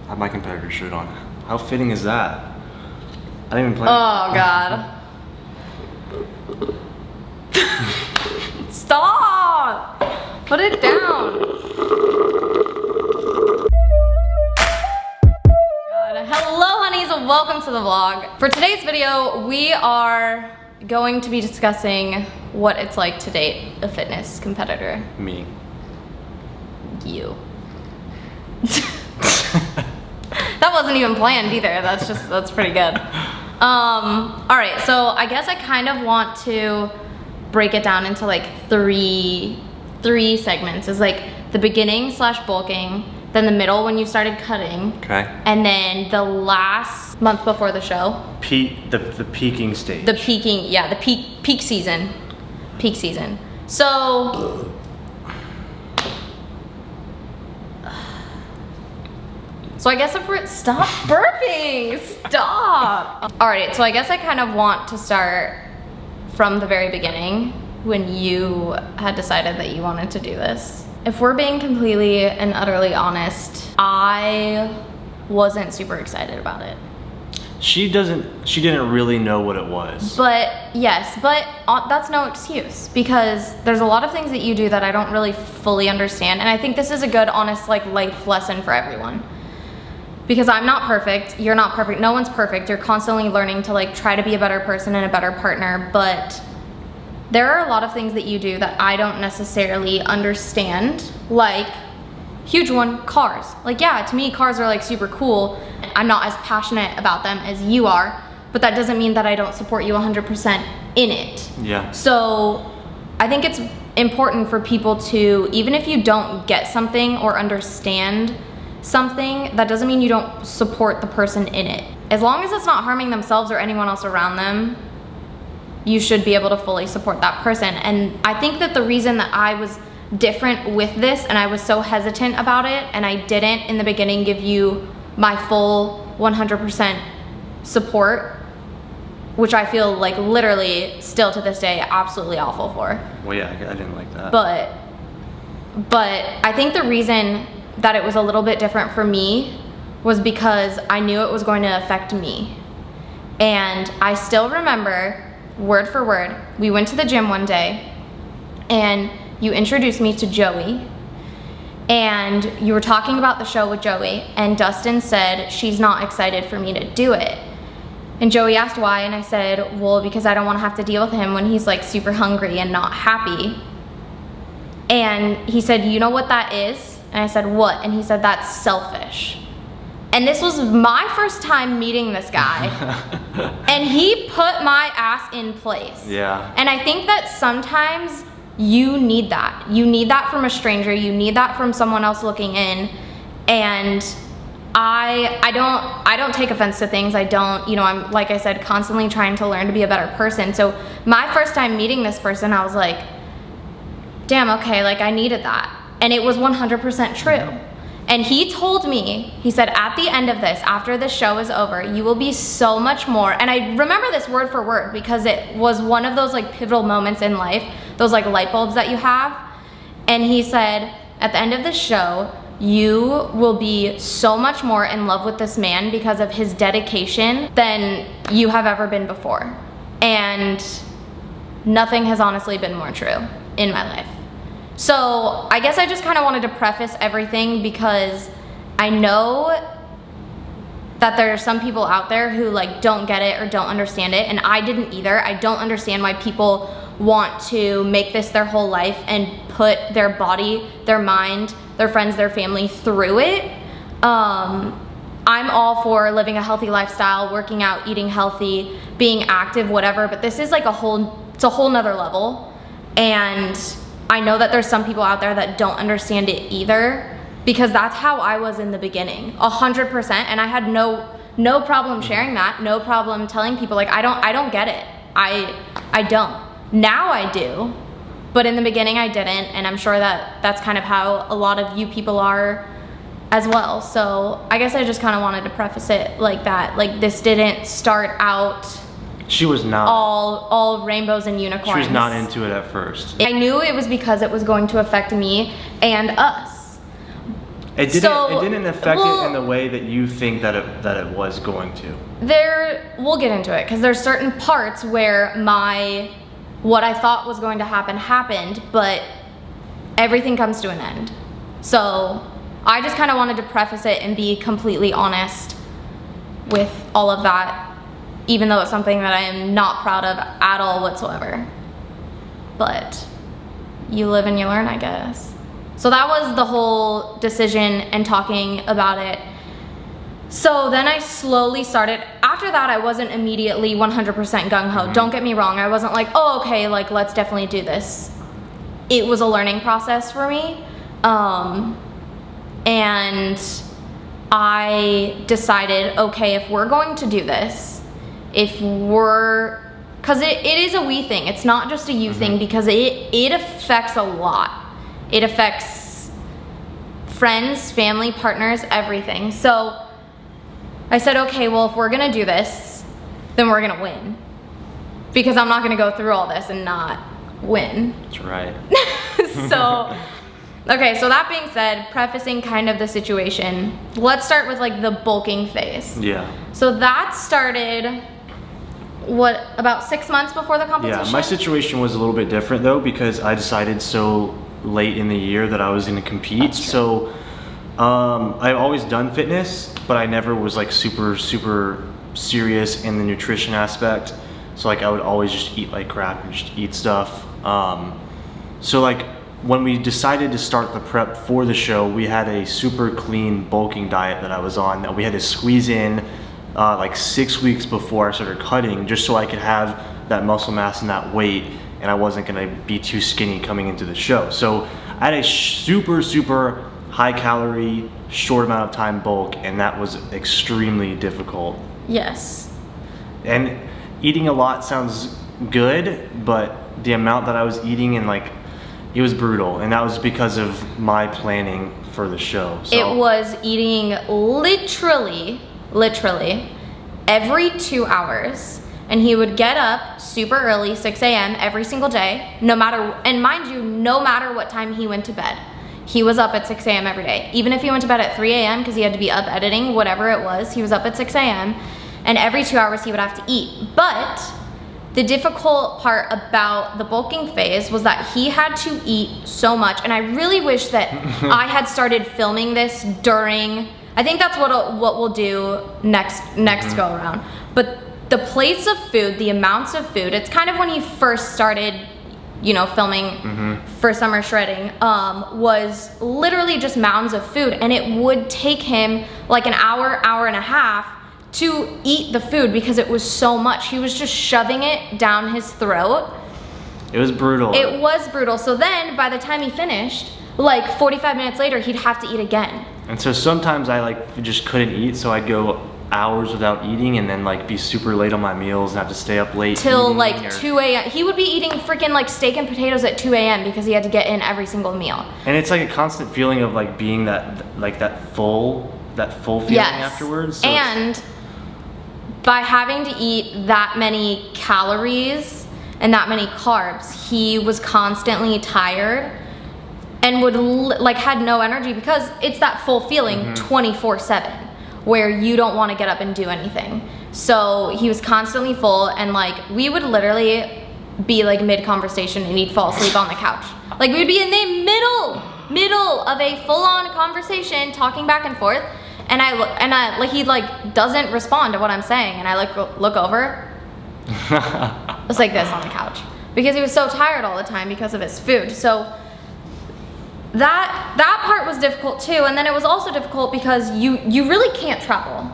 I have my competitor shirt on. How fitting is that? I didn't even plan. Oh God. Stop! Put it down. God. Hello honeys, welcome to the vlog. For today's video, we are going to be discussing what it's like to date a fitness competitor. Me. You. That wasn't even planned either. That's pretty good. All right, so I guess I kind of want to break it down into like three segments. Is like the beginning / bulking, then the middle when you started cutting, Okay. and then the last month before the show. The peaking stage. The peaking, yeah, the peak season. Peak season. So I guess if we're, stop burping, stop. All right, so I guess I kind of want to start from the very beginning when you had decided that you wanted to do this. If we're being completely and utterly honest, I wasn't super excited about it. She didn't really know what it was. But yes, but that's no excuse because there's a lot of things that you do that I don't really fully understand. And I think this is a good, honest, like life lesson for everyone. Because I'm not perfect, you're not perfect, no one's perfect. You're constantly learning to like try to be a better person and a better partner, but there are a lot of things that you do that I don't necessarily understand. Like, huge one, cars. Like yeah, to me cars are like super cool. I'm not as passionate about them as you are, but that doesn't mean that I don't support you 100% in it. Yeah. So I think it's important for people to, even if you don't get something or understand something, that doesn't mean you don't support the person in it. As long as it's not harming themselves or anyone else around them, you should be able to fully support that person. And I think that the reason that I was different with this and I was so hesitant about it and I didn't in the beginning give you my full 100% support, which I feel like literally still to this day absolutely awful for. Well, yeah, I didn't like that. But I think the reason that it was a little bit different for me was because I knew it was going to affect me. And I still remember, word for word, we went to the gym one day and you introduced me to Joey and you were talking about the show with Joey and Dustin said she's not excited for me to do it. And Joey asked why and I said, well, because I don't want to have to deal with him when he's like super hungry and not happy. And he said, you know what that is? And I said, what? And he said, that's selfish. And this was my first time meeting this guy. And he put my ass in place. Yeah. And I think that sometimes you need that. You need that from a stranger. You need that from someone else looking in. And I don't take offense to things. I don't, I'm, like I said, constantly trying to learn to be a better person. So my first time meeting this person, I was like, damn, okay, like I needed that. And it was 100% true. And he told me, he said, at the end of this, after the show is over, you will be so much more. And I remember this word for word because it was one of those like pivotal moments in life, those like light bulbs that you have. And he said, at the end of the show, you will be so much more in love with this man because of his dedication than you have ever been before. And nothing has honestly been more true in my life. So I guess I just kind of wanted to preface everything because I know that there are some people out there who like don't get it or don't understand it, and I didn't either. I don't understand why people want to make this their whole life and put their body, their mind, their friends, their family through it. I'm all for living a healthy lifestyle, working out, eating healthy, being active, whatever, but this is like it's a whole nother level. And I know that there's some people out there that don't understand it either because that's how I was in the beginning, 100%. And I had no problem sharing that, no problem telling people like, I don't get it. I don't. Now I do, but in the beginning I didn't. And I'm sure that that's kind of how a lot of you people are as well. So I guess I just kind of wanted to preface it like that. Like this didn't start out She was not. All rainbows and unicorns. She was not into it at first. I knew it was because it was going to affect me and us. It didn't affect it in the way that you think that it was going to. We'll get into it, because there's certain parts where what I thought was going to happen happened, but everything comes to an end. So I just kind of wanted to preface it and be completely honest with all of that, even though it's something that I am not proud of at all whatsoever. But you live and you learn, I guess. So that was the whole decision and talking about it. So then I slowly started. After that, I wasn't immediately 100% gung-ho. Don't get me wrong. I wasn't like, oh, okay, like, let's definitely do this. It was a learning process for me. And I decided, okay, if we're going to do this, because it is a we thing. It's not just a you thing, because it affects a lot. It affects friends, family, partners, everything. So I said, okay, well, if we're gonna do this, then we're gonna win. Because I'm not gonna go through all this and not win. That's right. So, okay, so that being said, prefacing kind of the situation, let's start with like the bulking phase. Yeah. So that started, about 6 months before the competition? Yeah, my situation was a little bit different though, because I decided so late in the year that I was going to compete. So I've always done fitness, but I never was like super serious in the nutrition aspect. So like I would always just eat like crap and just eat stuff. So like when we decided to start the prep for the show, we had a super clean bulking diet that I was on that we had to squeeze in like 6 weeks before I started cutting, just so I could have that muscle mass and that weight, and I wasn't gonna be too skinny coming into the show. So I had a super high calorie, short amount of time bulk, and that was extremely difficult. Yes. And eating a lot sounds good, but the amount that I was eating, and like, it was brutal, and that was because of my planning for the show. So it was eating literally every 2 hours, and he would get up super early, 6 a.m. every single day, no matter what time he went to bed. He was up at 6 a.m. every day. Even if he went to bed at 3 a.m. because he had to be up editing, whatever it was, he was up at 6 a.m. and every 2 hours he would have to eat. But the difficult part about the bulking phase was that he had to eat so much, and I really wish that I had started filming this during, I think that's what we'll do next go around. But the plates of food, the amounts of food, it's kind of when he first started, filming for summer shredding, was literally just mounds of food, and it would take him like an hour and a half to eat the food because it was so much. He was just shoving it down his throat. It was brutal. It was brutal. So then by the time he finished, like 45 minutes later, he'd have to eat again. And so sometimes I like just couldn't eat, so I'd go hours without eating and then like be super late on my meals and have to stay up late till like 2 a.m. He would be eating freaking like steak and potatoes at 2 a.m. because he had to get in every single meal. And it's like a constant feeling of like being that full feeling afterwards. So and by having to eat that many calories and that many carbs, he was constantly tired and would had no energy because it's that full feeling 24/7 where you don't want to get up and do anything. So he was constantly full, and like we would literally be like mid-conversation and he'd fall asleep on the couch. Like we'd be in the middle of a full-on conversation talking back and forth, and he like doesn't respond to what I'm saying, and I like look over. It was like this on the couch because he was so tired all the time because of his food. So that part was difficult too, and then it was also difficult because you really can't travel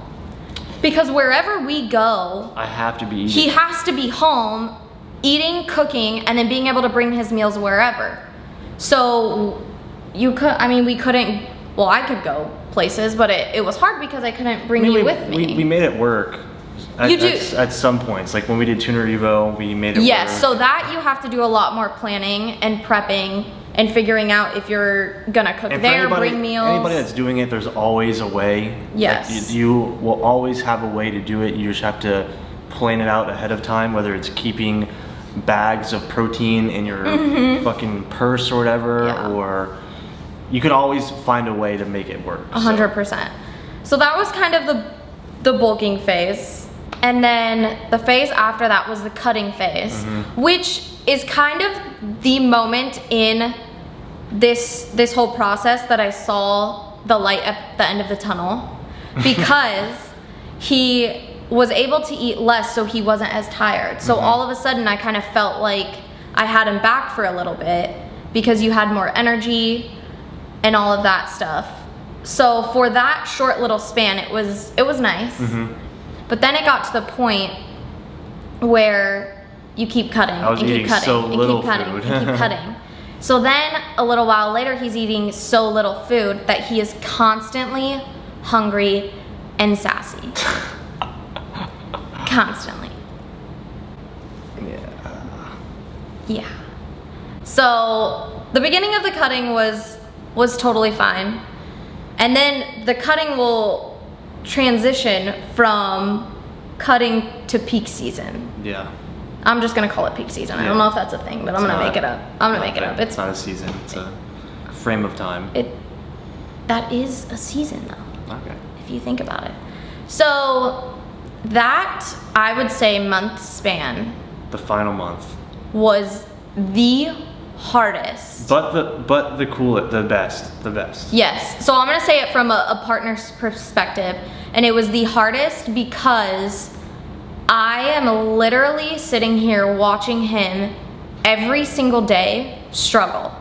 because wherever we go, I have to be eating. He has to be home eating, cooking, and then being able to bring his meals wherever. So we couldn't. Well, I could go places, but it was hard because I couldn't bring you with me. We made it work. At some points, like when we did Tuner Evo, we made it work. Yes, so that you have to do a lot more planning and prepping and figuring out if you're gonna cook there, bring meals. Anybody that's doing it, there's always a way. Yes. Like, you will always have a way to do it. You just have to plan it out ahead of time, whether it's keeping bags of protein in your fucking purse or whatever, or you can always find a way to make it work. 100%. So that was kind of the bulking phase. And then the phase after that was the cutting phase, which is kind of the moment in this whole process that I saw the light at the end of the tunnel, because he was able to eat less, so he wasn't as tired. So all of a sudden I kind of felt like I had him back for a little bit, because you had more energy and all of that stuff. So for that short little span, it was nice. But then it got to the point where you keep cutting and keep cutting so and little keep cutting food. and keep cutting. So then a little while later, he's eating so little food that he is constantly hungry and sassy. Constantly. Yeah. So the beginning of the cutting was totally fine. And then the cutting will transition from cutting to peak season. Yeah. I'm just gonna call it peak season. I don't know if that's a thing, but I'm gonna make it up. I'm gonna make it up. It's not a season, it's a frame of time. That is a season though. Okay. If you think about it. So that, I would say, month span The final month. was the hardest. But the coolest, the best. Yes. So I'm gonna say it from a partner's perspective, and it was the hardest because I am literally sitting here watching him every single day struggle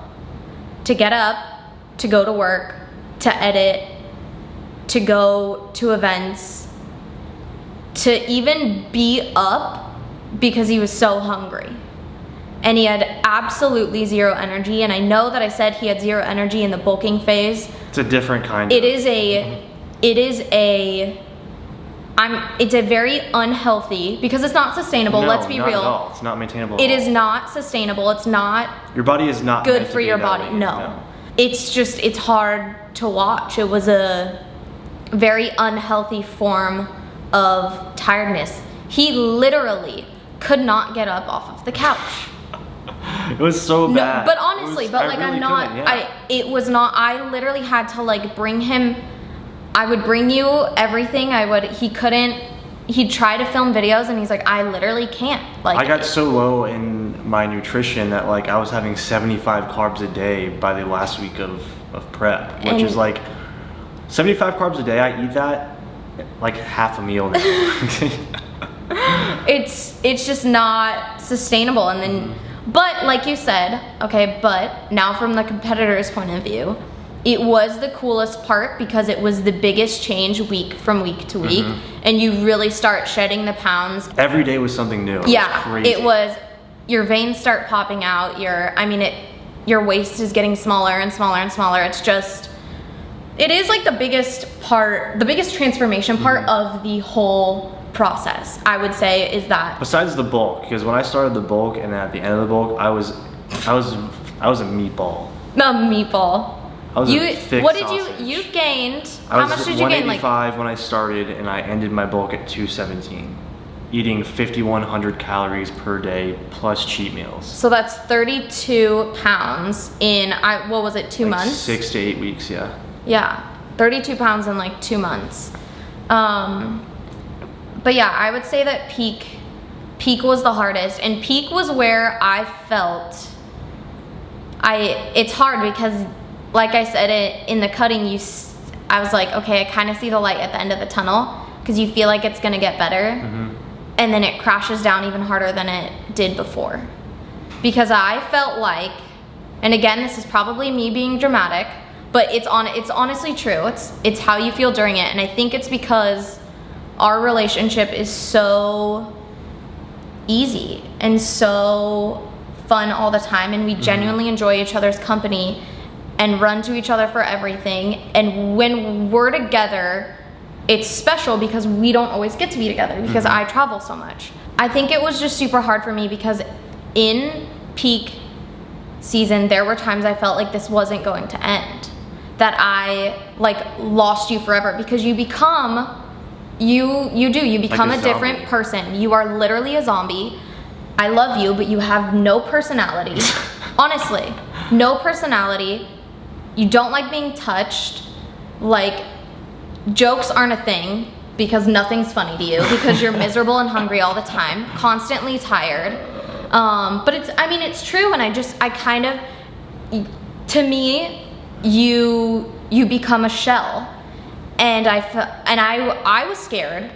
to get up, to go to work, to edit, to go to events, to even be up because he was so hungry. And he had absolutely zero energy. And I know that I said he had zero energy in the bulking phase. It's a different kind of. It's a very unhealthy, because it's not sustainable. No, Let's be not real. At all. It's not maintainable. It is not sustainable. It's not Your body is not good meant to for be your that body. way. No. It's hard to watch. It was a very unhealthy form of tiredness. He literally could not get up off of the couch. It was so bad. No, but honestly, I literally had to like bring him. I would bring you everything. He'd try to film videos and he's like, I literally can't. Like, I got so low in my nutrition that like I was having 75 carbs a day by the last week of prep, which is like 75 carbs a day. I eat that like half a meal now. It's just not sustainable. And then, but like you said, okay, but now from the competitor's point of view, it was the coolest part because it was the biggest change week from week to week, and you really start shedding the pounds. Every day was something new. Yeah, it was crazy. It was, your veins start popping out, your waist is getting smaller and smaller and smaller. It's just, it is like the biggest transformation part of the whole process, I would say, is that. Besides the bulk, because when I started the bulk and at the end of the bulk, I was a meatball. A meatball. I was a thick sausage. You gained, how much did you gain? Like 185 when I started, and I ended my bulk at 217, eating 5,100 calories per day plus cheat meals. So that's 32 pounds in, what was it, 2 months? 6 to 8 weeks, yeah. Yeah, 32 pounds in like 2 months. But yeah, I would say that peak was the hardest, and peak was where I felt, it's hard because, like I said, in the cutting, I was like, okay, I kind of see the light at the end of the tunnel because you feel like it's gonna get better, and then it crashes down even harder than it did before. Because I felt like, and again, this is probably me being dramatic, but it's honestly true. It's how you feel during it, and I think it's because our relationship is so easy and so fun all the time, and we genuinely enjoy each other's company and run to each other for everything. And when we're together, it's special because we don't always get to be together because I travel so much. I think it was just super hard for me because in peak season, there were times I felt like this wasn't going to end, that I like lost you forever, because you become a different person. You are literally a zombie. I love you, but you have no personality. Honestly, no personality. You don't like being touched. Like, jokes aren't a thing because nothing's funny to you because you're miserable and hungry all the time, constantly tired. But it's true, and I kind of, to me, you become a shell, and I was scared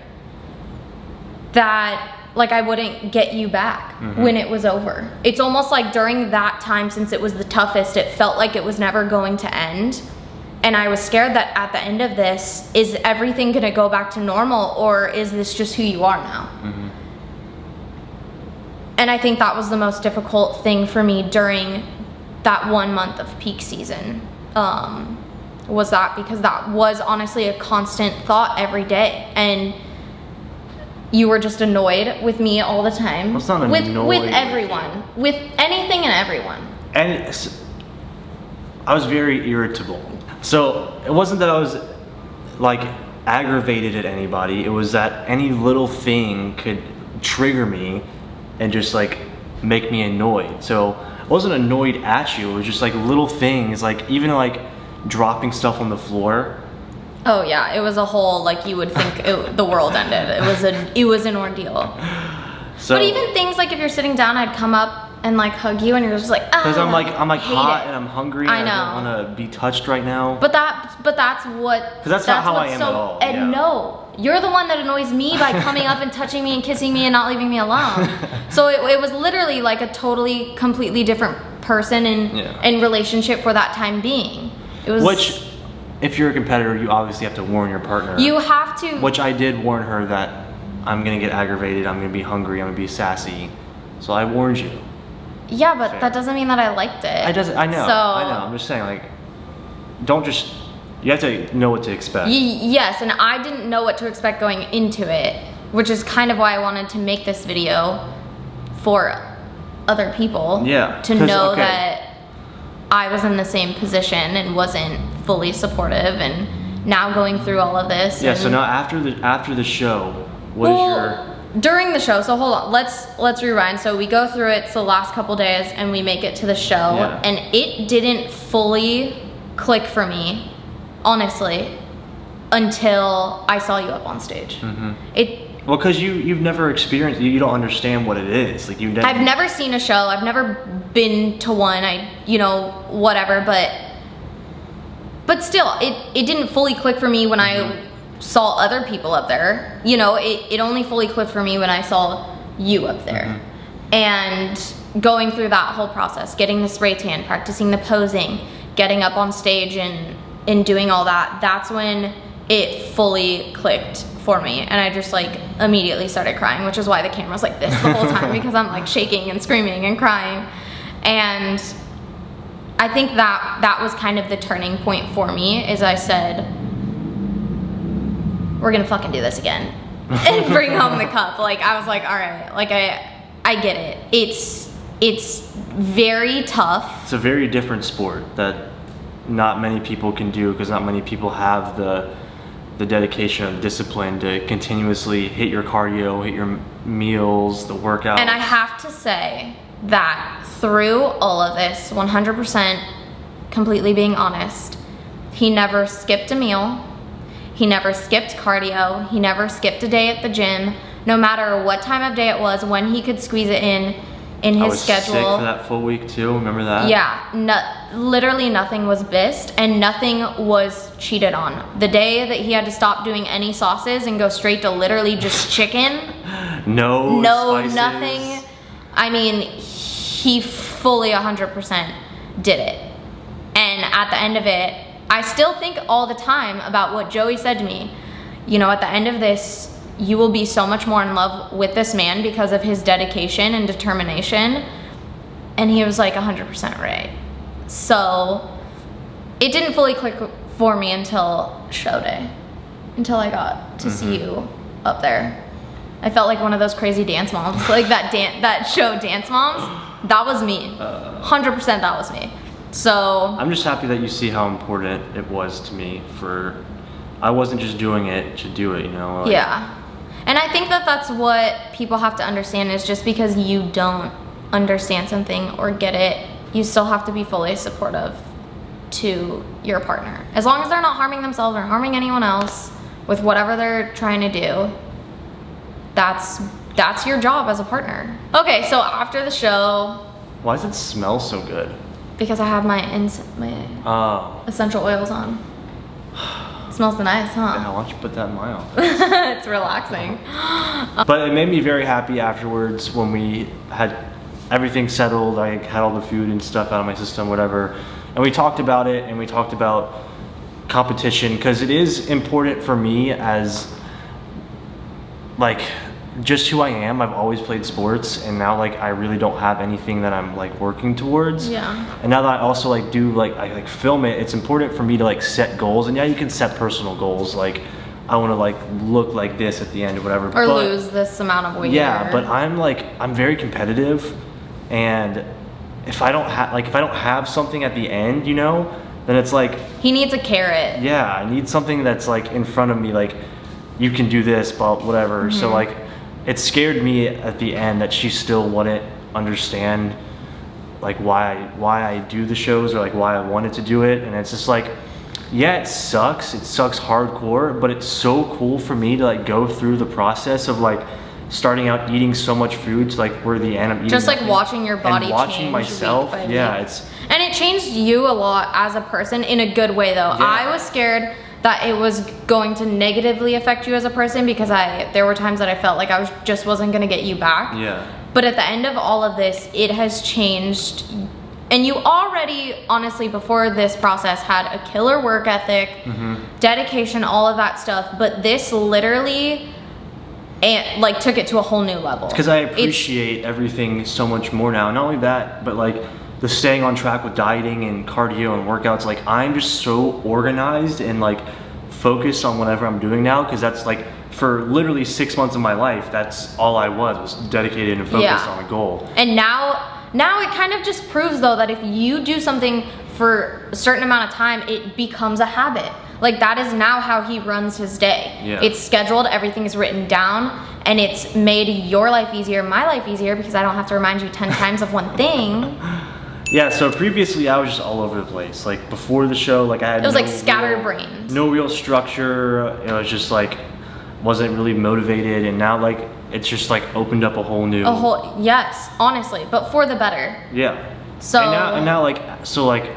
that like I wouldn't get you back when it was over. It's almost like during that time, since it was the toughest, it felt like it was never going to end. And I was scared that at the end of this, is everything gonna go back to normal, or is this just who you are now? And I think that was the most difficult thing for me during that 1 month of peak season, was that, because that was honestly a constant thought every day. And you were just annoyed with me all the time. Well, it's not annoyed with everyone, with anything and everyone. And I was very irritable. So it wasn't that I was like aggravated at anybody. It was that any little thing could trigger me and just like make me annoyed. So I wasn't annoyed at you. It was just like little things, like even like dropping stuff on the floor. Oh yeah, it was a whole, like, you would think the world ended. It was an ordeal. So, but even things like if you're sitting down, I'd come up and like hug you, and you're just like, ah. Because I'm like hot it. and I'm hungry. I and know. I don't want to be touched right now. But that's what. Because that's not how I am at all. And yeah. no, you're the one that annoys me by coming up and touching me and kissing me and not leaving me alone. So it was literally like a totally, completely different person in relationship for that time being. It was. Which, if you're a competitor, you obviously have to warn your partner. You have to. Which I did warn her that I'm gonna get aggravated, I'm gonna be hungry, I'm gonna be sassy. So I warned you. Yeah, but Fair. that doesn't mean that I liked it. I know. So, I'm just saying, like, don't just. You have to know what to expect. Yes, and I didn't know what to expect going into it, which is kind of why I wanted to make this video for other people. Yeah. To know that I was in the same position and wasn't fully supportive, and now going through all of this. Yeah. So now after the show, what is your? During the show, so hold on, let's rewind. So we go through it, it's the last couple days, and we make it to the show, and it didn't fully click for me, honestly, until I saw you up on stage. Well, because you've never experienced, you don't understand what it is. Like I've never seen a show, I've never been to one, whatever, but still, it didn't fully click for me when I saw other people up there. It only fully clicked for me when I saw you up there. And going through that whole process, getting the spray tan, practicing the posing, getting up on stage and doing all that, that's when it fully clicked for me. And I just like immediately started crying, which is why the camera's like this the whole time, because I'm like shaking and screaming and crying. And I think that was kind of the turning point for me, is I said, we're gonna fucking do this again and bring home the cup. Like, I was like, all right, like I get it. It's very tough. It's a very different sport that not many people can do, because not many people have the dedication and discipline to continuously hit your cardio, hit your meals, the workouts. And I have to say that through all of this, 100% completely being honest, he never skipped a meal. He never skipped cardio. He never skipped a day at the gym. No matter what time of day it was, when he could squeeze it in his schedule. I was sick for that full week too, remember that? Yeah, literally nothing was missed and nothing was cheated on. The day that he had to stop doing any sauces and go straight to literally just chicken. No spices. Nothing. I mean, he fully 100% did it. And at the end of it, I still think all the time about what Joey said to me. At the end of this, you will be so much more in love with this man because of his dedication and determination. And he was like 100% right. So it didn't fully click for me until show day, until I got to see you up there. I felt like one of those crazy dance moms, like that show Dance Moms. That was me, 100% that was me. So I'm just happy that you see how important it was to me. I wasn't just doing it to do it, yeah. And I think that's what people have to understand, is just because you don't understand something or get it, you still have to be fully supportive to your partner. As long as they're not harming themselves or harming anyone else with whatever they're trying to do, that's your job as a partner. Okay, so after the show, Why does it smell so good? because I have my Oh. essential oils on. Smells nice, Yeah, huh? why don't you put that in my office? It's relaxing. But it made me very happy afterwards when we had everything settled. I had all the food and stuff out of my system, whatever. And we talked about it, and we talked about competition, because it is important for me as like just who I am. I've always played sports, and now like I really don't have anything that I'm like working towards. Yeah. And now that I also like do like I like film it, it's important for me to like set goals. And yeah, you can set personal goals like I want to like look like this at the end or whatever. Or lose this amount of weight. Yeah, but I'm very competitive, and if I don't have something at the end, you know, then it's like, he needs a carrot. yeah, I need something that's like in front of me, like you can do this, but whatever. So like it scared me at the end that she still wouldn't understand like why I do the shows or like why I wanted to do it. And it's just like, yeah, it sucks hardcore, but it's so cool for me to like go through the process of like starting out eating so much food to like where the end I'm eating Just like nothing, watching your body and watching change myself. week by Yeah, week. it's And it changed you a lot as a person in a good way though. Yeah. I was scared that it was going to negatively affect you as a person because there were times that I felt like I just wasn't gonna get you back. yeah. But at the end of all of this, it has changed. And you already, honestly, before this process, had a killer work ethic, dedication, all of that stuff. But this literally, like, took it to a whole new level. Because I appreciate everything so much more now. Not only that, but like the staying on track with dieting and cardio and workouts. Like I'm just so organized and like focused on whatever I'm doing now. Because that's like for literally 6 months of my life, that's all I was dedicated and focused on a goal. And now it kind of just proves though that if you do something for a certain amount of time, it becomes a habit. Like that is now how he runs his day. Yeah. It's scheduled, everything is written down, and it's made your life easier, my life easier, because I don't have to remind you 10 times of one thing. Yeah, so previously I was just all over the place. Like before the show, like I had It was like scatterbrained. no real structure. It was just like wasn't really motivated, and now like it's just like opened up a whole new Yes, honestly, but for the better. Yeah. So and now like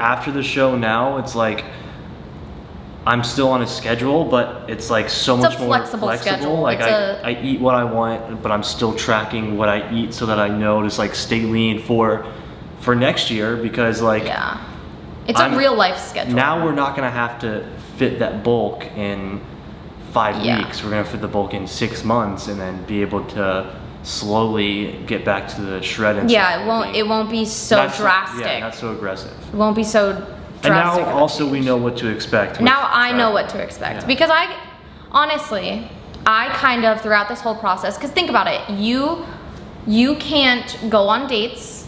after the show now it's like I'm still on a schedule, but it's like so much more flexible schedule. Like I eat what I want, but I'm still tracking what I eat so that I know to like stay lean for next year, because like yeah, it's a real life schedule. now we're not gonna have to fit that bulk in 5 weeks. We're gonna fit the bulk in 6 months, and then be able to slowly get back to the shred. And it won't be so drastic. Yeah, not so aggressive. It won't be so drastic. And now also we know what to expect. Now I know what to expect, because I kind of throughout this whole process, because think about it, you can't go on dates,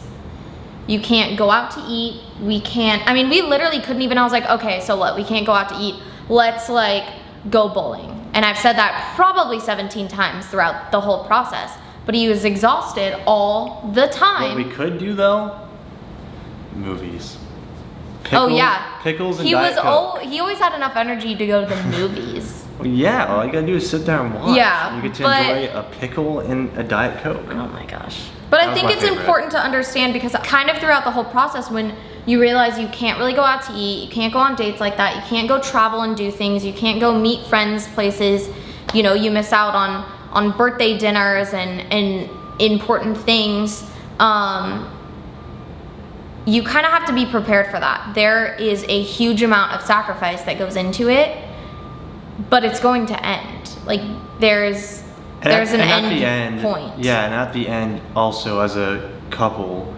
you can't go out to eat, we literally couldn't even. I was like, okay, so what, we can't go out to eat, let's like go bowling. And I've said that probably 17 times throughout the whole process, but he was exhausted all the time. What we could do though, movies. Oh yeah, pickles and Diet Coke. He always had enough energy to go to the movies. Well, yeah, all you gotta do is sit there and watch. Yeah, you get to enjoy a pickle and a Diet Coke. Oh my gosh. But I think it's important to understand, because kind of throughout the whole process, when you realize you can't really go out to eat, you can't go on dates like that, you can't go travel and do things, you can't go meet friends places, you know, you miss out on birthday dinners and important things. You kind of have to be prepared for that. There is a huge amount of sacrifice that goes into it, but it's going to end. Like there's an end point. Yeah, and at the end also, as a couple,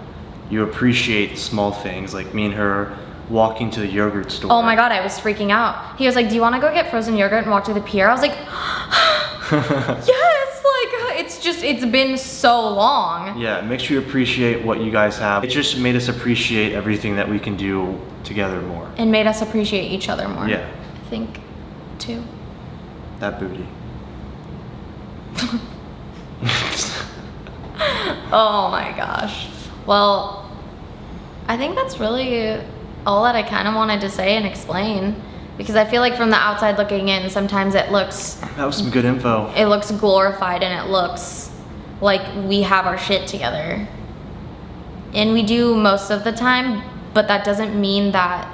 you appreciate the small things, like me and her walking to the yogurt store. Oh my god, I was freaking out. He was like, do you want to go get frozen yogurt and walk to the pier? I was like, yes, like it's been so long. Yeah, it makes you appreciate what you guys have. It just made us appreciate everything that we can do together more. And made us appreciate each other more. Yeah. I think, too. That booty. Oh my gosh. Well, I think that's really all that I kind of wanted to say and explain, because I feel like from the outside looking in, sometimes it looks, That was some good info. it looks glorified and it looks like we have our shit together. And we do most of the time, but that doesn't mean that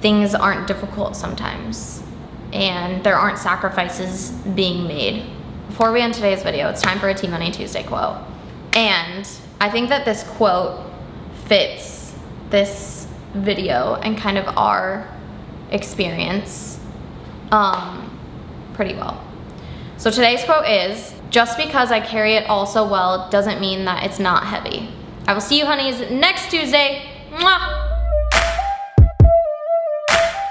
things aren't difficult sometimes and there aren't sacrifices being made. Before we end today's video, it's time for a T-Money Tuesday quote. And I think that this quote fits this video and kind of our experience pretty well. So today's quote is, "Just because I carry it all so well doesn't mean that it's not heavy." I will see you honeys next Tuesday. Mwah!